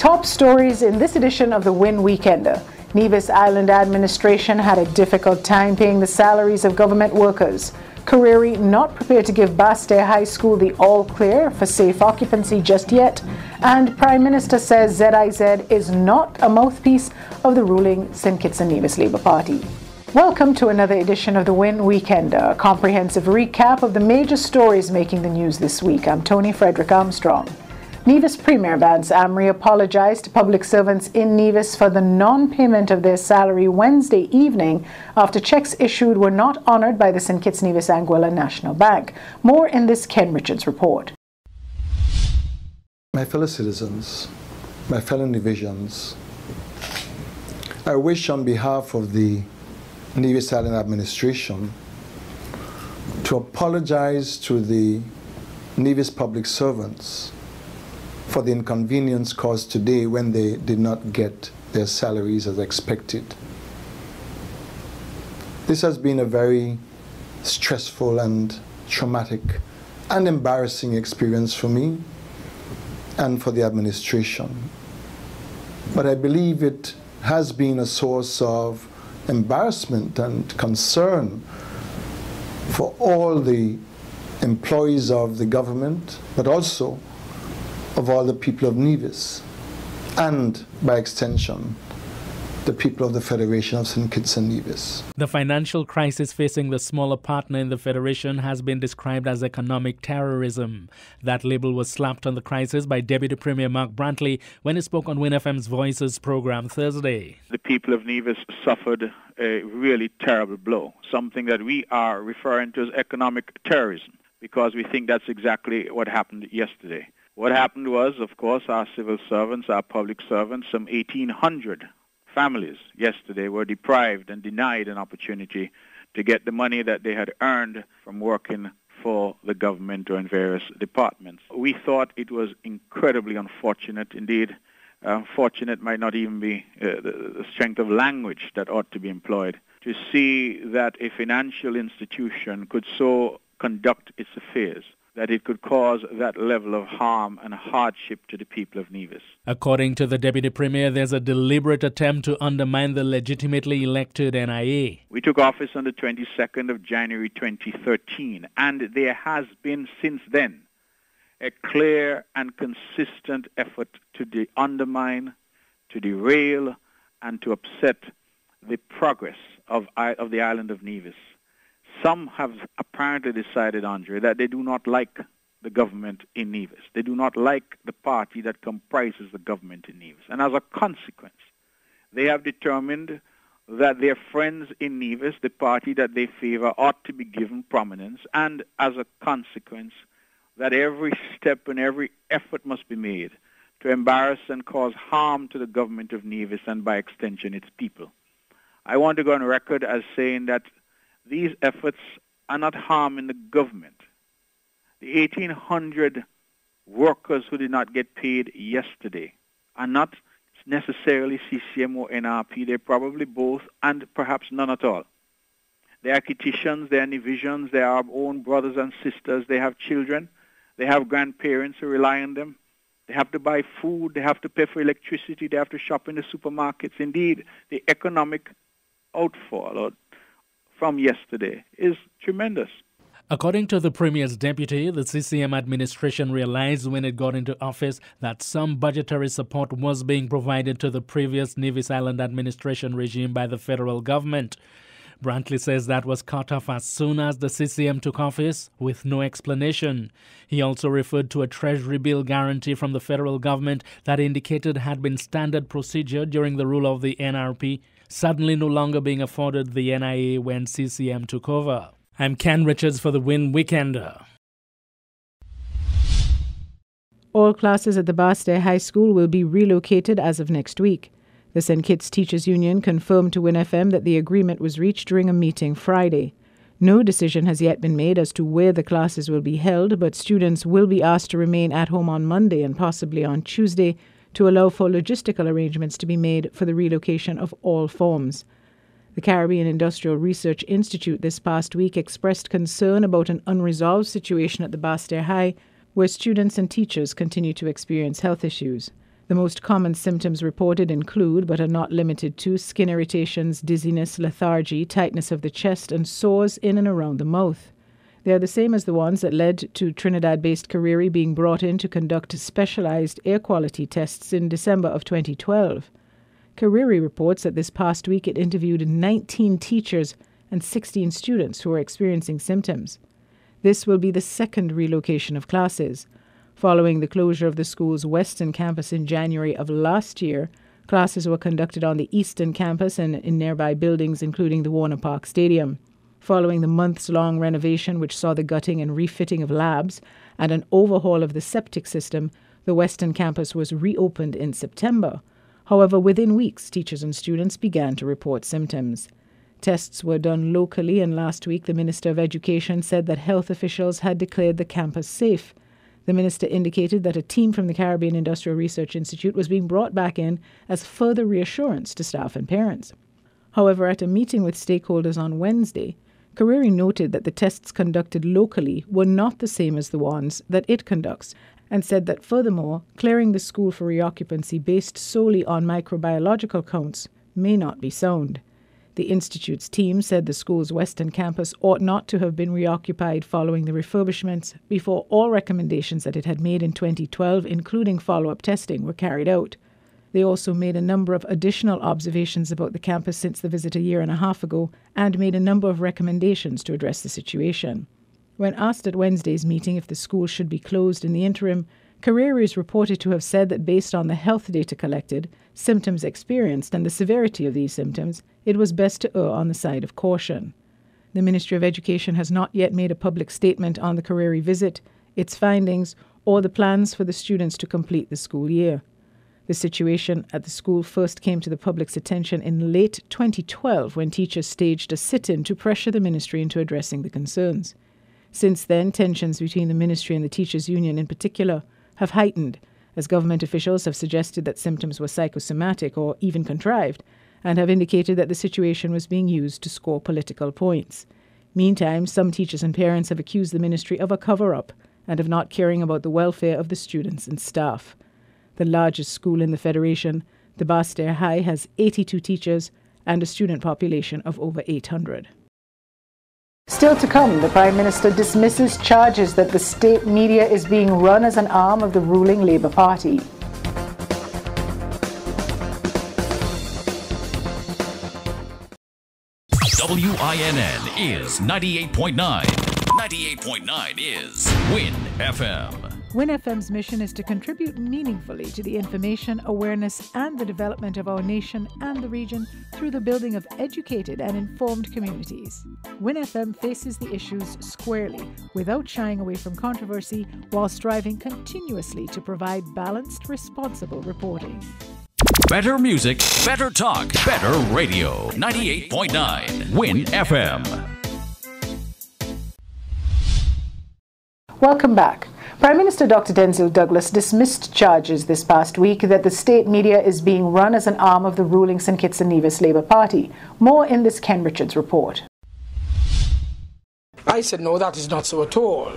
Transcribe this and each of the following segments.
Top stories in this edition of the WINN Weekender. Nevis Island Administration had a difficult time paying the salaries of government workers. Kariri not prepared to give Basseterre High School the all-clear for safe occupancy just yet. And Prime Minister says ZIZ is not a mouthpiece of the ruling St. Kitts and Nevis Labour Party. Welcome to another edition of the WINN Weekender, a comprehensive recap of the major stories making the news this week. I'm Tony Frederick Armstrong. Nevis Premier Vance Amri apologized to public servants in Nevis for the non-payment of their salary Wednesday evening after checks issued were not honored by the St. Kitts Nevis Anguilla National Bank. More in this Ken Richards report. My fellow citizens, my fellow Nevisians, I wish on behalf of the Nevis Island Administration to apologize to the Nevis public servants for the inconvenience caused today when they did not get their salaries as expected. This has been a very stressful and traumatic and embarrassing experience for me and for the administration. But I believe it has been a source of embarrassment and concern for all the employees of the government, but also of all the people of Nevis, and by extension, the people of the Federation of St. Kitts and Nevis. The financial crisis facing the smaller partner in the Federation has been described as economic terrorism. That label was slapped on the crisis by Deputy Premier Mark Brantley when he spoke on WINN FM's Voices program Thursday. The people of Nevis suffered a really terrible blow, something that we are referring to as economic terrorism, because we think that's exactly what happened yesterday. What happened was, of course, our civil servants, our public servants, some 1,800 families yesterday were deprived and denied an opportunity to get the money that they had earned from working for the government or in various departments. We thought it was incredibly unfortunate. Indeed, unfortunate might not even be the strength of language that ought to be employed, to see that a financial institution could so conduct its affairs that it could cause that level of harm and hardship to the people of Nevis. According to the Deputy Premier, there's a deliberate attempt to undermine the legitimately elected NIA. We took office on the 22nd of January 2013, and there has been since then a clear and consistent effort to undermine, to derail, and to upset the progress of the island of Nevis. Some have apparently decided, Andre, that they do not like the government in Nevis. They do not like the party that comprises the government in Nevis. And as a consequence, they have determined that their friends in Nevis, the party that they favor, ought to be given prominence. And as a consequence, that every step and every effort must be made to embarrass and cause harm to the government of Nevis and by extension its people. I want to go on record as saying that these efforts are not harming the government. The 1,800 workers who did not get paid yesterday are not necessarily CCM or NRP. They're probably both and perhaps none at all. They are Kittitians, they are Nevisians, they are our own brothers and sisters, they have children, they have grandparents who rely on them. They have to buy food, they have to pay for electricity, they have to shop in the supermarkets. Indeed, the economic outfall from yesterday is tremendous. According to the Premier's deputy, the CCM administration realized when it got into office that some budgetary support was being provided to the previous Nevis Island administration regime by the federal government. Brantley says that was cut off as soon as the CCM took office, with no explanation. He also referred to a Treasury bill guarantee from the federal government that indicated had been standard procedure during the rule of the NRP, suddenly no longer being afforded the NIA when CCM took over. I'm Ken Richards for the WINN Weekender. All classes at the Basseterre High School will be relocated as of next week. The St. Kitts Teachers Union confirmed to WINN FM that the agreement was reached during a meeting Friday. No decision has yet been made as to where the classes will be held, but students will be asked to remain at home on Monday and possibly on Tuesday to allow for logistical arrangements to be made for the relocation of all forms. The Caribbean Industrial Research Institute this past week expressed concern about an unresolved situation at the Basseterre High, where students and teachers continue to experience health issues. The most common symptoms reported include, but are not limited to, skin irritations, dizziness, lethargy, tightness of the chest, and sores in and around the mouth. They are the same as the ones that led to Trinidad-based Kariri being brought in to conduct specialized air quality tests in December of 2012. Kariri reports that this past week it interviewed 19 teachers and 16 students who are experiencing symptoms. This will be the second relocation of classes. Following the closure of the school's western campus in January of last year, classes were conducted on the eastern campus and in nearby buildings, including the Warner Park Stadium. Following the months-long renovation, which saw the gutting and refitting of labs and an overhaul of the septic system, the western campus was reopened in September. However, within weeks, teachers and students began to report symptoms. Tests were done locally, and last week the Minister of Education said that health officials had declared the campus safe. The minister indicated that a team from the Caribbean Industrial Research Institute was being brought back in as further reassurance to staff and parents. However, at a meeting with stakeholders on Wednesday, Kariri noted that the tests conducted locally were not the same as the ones that it conducts, and said that furthermore, clearing the school for reoccupancy based solely on microbiological counts may not be sound. The Institute's team said the school's western campus ought not to have been reoccupied following the refurbishments before all recommendations that it had made in 2012, including follow-up testing, were carried out. They also made a number of additional observations about the campus since the visit a year and a half ago and made a number of recommendations to address the situation. When asked at Wednesday's meeting if the school should be closed in the interim, Kariri is reported to have said that based on the health data collected, symptoms experienced, and the severity of these symptoms, it was best to err on the side of caution. The Ministry of Education has not yet made a public statement on the Kariri visit, its findings, or the plans for the students to complete the school year. The situation at the school first came to the public's attention in late 2012 when teachers staged a sit-in to pressure the ministry into addressing the concerns. Since then, tensions between the ministry and the teachers' union in particular have heightened, as government officials have suggested that symptoms were psychosomatic or even contrived, and have indicated that the situation was being used to score political points. Meantime, some teachers and parents have accused the ministry of a cover-up and of not caring about the welfare of the students and staff. The largest school in the Federation, the Basseterre High, has 82 teachers and a student population of over 800. Still to come, the Prime Minister dismisses charges that the state media is being run as an arm of the ruling Labour Party. WINN is 98.9. 98.9 is WINN FM. WINN FM's mission is to contribute meaningfully to the information, awareness, and the development of our nation and the region through the building of educated and informed communities. WINN FM faces the issues squarely, without shying away from controversy, while striving continuously to provide balanced, responsible reporting. Better music, better talk, better radio. 98.9 WINN FM. Welcome back. Prime Minister Dr. Denzil Douglas dismissed charges this past week that the state media is being run as an arm of the ruling St. Kitts and Nevis Labour Party. More in this Ken Richards report. I said, no, that is not so at all.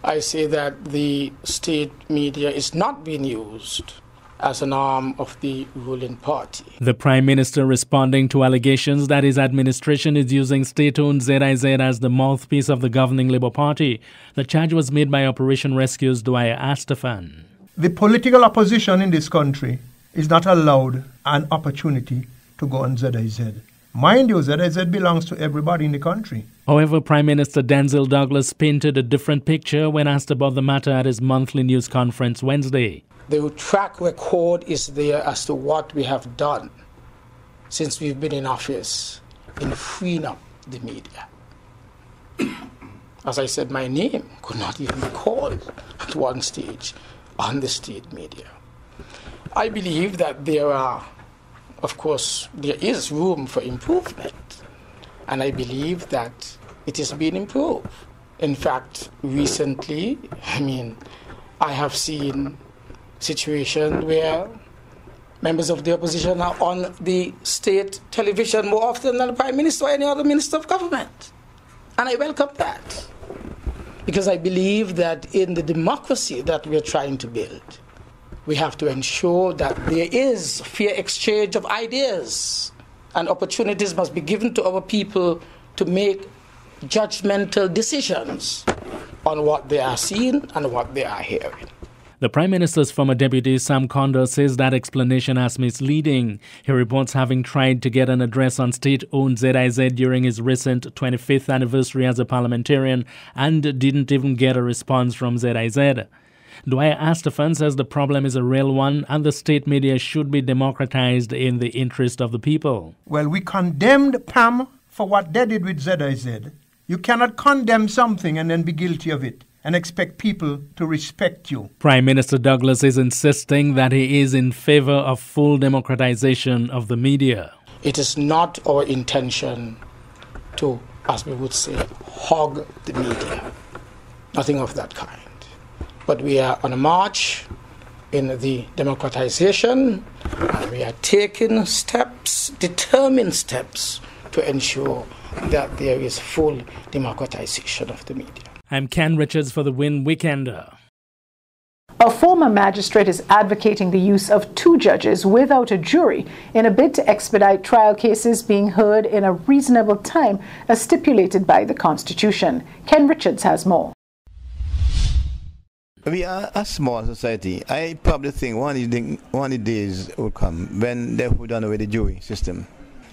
I say that the state media is not being used as an arm of the ruling party. The Prime Minister responding to allegations that his administration is using state-owned ZIZ as the mouthpiece of the governing Labour Party. The charge was made by Operation Rescue's Dwyer Astafan. The political opposition in this country is not allowed an opportunity to go on ZIZ. Mind you, ZIZ belongs to everybody in the country. However, Prime Minister Denzil Douglas painted a different picture when asked about the matter at his monthly news conference Wednesday. The track record is there as to what we have done since we've been in office in freeing up the media. As I said, my name could not even be called at one stage on the state media. I believe that there is room for improvement, and I believe that it is being improved. In fact, recently, I have seen situation where members of the opposition are on the state television more often than the Prime Minister or any other Minister of Government. And I welcome that, because I believe that in the democracy that we are trying to build, we have to ensure that there is fair exchange of ideas, and opportunities must be given to our people to make judgmental decisions on what they are seeing and what they are hearing. The Prime Minister's former deputy, Sam Condor, says that explanation as misleading. He reports having tried to get an address on state-owned ZIZ during his recent 25th anniversary as a parliamentarian and didn't even get a response from ZIZ. Dwyer Astafan says the problem is a real one and the state media should be democratized in the interest of the people. Well, we condemned PAM for what they did with ZIZ. You cannot condemn something and then be guilty of it and expect people to respect you. Prime Minister Douglas is insisting that he is in favor of full democratization of the media. It is not our intention to, as we would say, hog the media. Nothing of that kind. But we are on a march in the democratization, and we are taking steps, determined steps, to ensure that there is full democratization of the media. I'm Ken Richards for the WINN Weekender. A former magistrate is advocating the use of 2 judges without a jury in a bid to expedite trial cases being heard in a reasonable time as stipulated by the Constitution. Ken Richards has more. We are a small society. I probably think one of the days will come when they put down away the jury system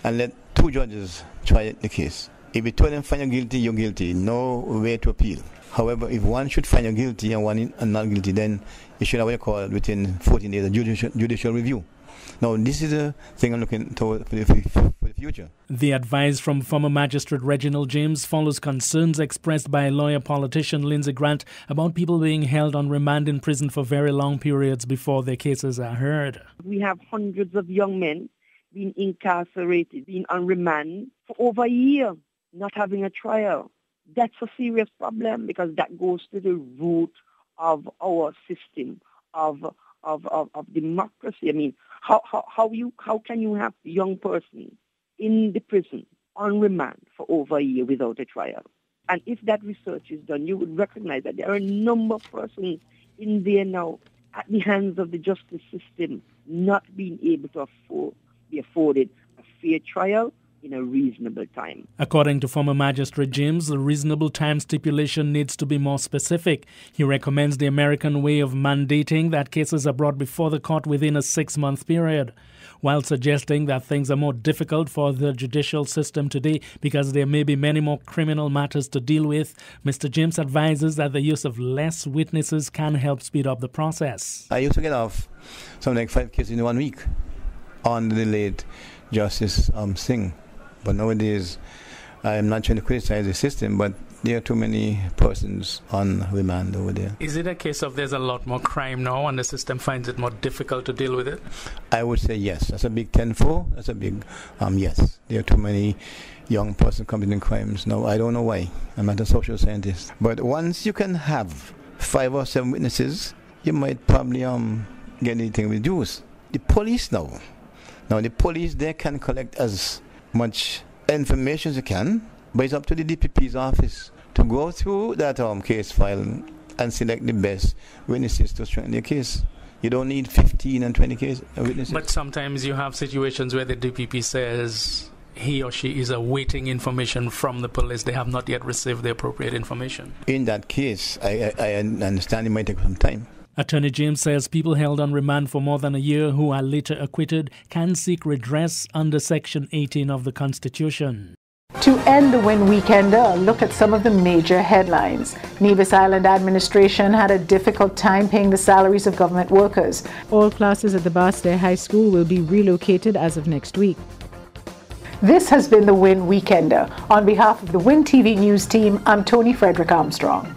and let 2 judges try the case. If you tell them find you guilty, you're guilty. No way to appeal. However, if one should find you guilty and one not guilty, then you should have what you call within 14 days a judicial review. Now, this is a thing I'm looking toward for the future. The advice from former magistrate Reginald James follows concerns expressed by lawyer-politician Lindsey Grant about people being held on remand in prison for very long periods before their cases are heard. We have hundreds of young men being incarcerated, being on remand for over a year, not having a trial. That's a serious problem because that goes to the root of our system of democracy. I mean, how can you have a young person in the prison on remand for over a year without a trial? And if that research is done, you would recognize that there are a number of persons in there now at the hands of the justice system not being able to be afforded a fair trial in a reasonable time. According to former magistrate James, the reasonable time stipulation needs to be more specific. He recommends the American way of mandating that cases are brought before the court within a 6-month period, while suggesting that things are more difficult for the judicial system today because there may be many more criminal matters to deal with. Mr. James advises that the use of less witnesses can help speed up the process. I used to get off something like 5 cases in 1 week on the late Justice Singh. But nowadays, I am not trying to criticize the system, but there are too many persons on remand over there. Is it a case of there's a lot more crime now and the system finds it more difficult to deal with it? I would say yes. That's a big 10-4. That's a big yes. There are too many young persons committing crimes. Now, I don't know why. I'm not a social scientist. But once you can have 5 or 7 witnesses, you might probably get anything reduced. The police now, the police, they can collect as much information as you can, but it's up to the DPP's office to go through that case file and select the best witnesses to strengthen the case. You don't need 15 and 20 witnesses. But sometimes you have situations where the DPP says he or she is awaiting information from the police. They have not yet received the appropriate information. In that case, I understand it might take some time. Attorney James says people held on remand for more than a year who are later acquitted can seek redress under Section 18 of the Constitution. To end the WINN Weekender, a look at some of the major headlines. Nevis Island Administration had a difficult time paying the salaries of government workers. All classes at the Basseterre High School will be relocated as of next week. This has been the WINN Weekender. On behalf of the WINN TV News team, I'm Tony Frederick Armstrong.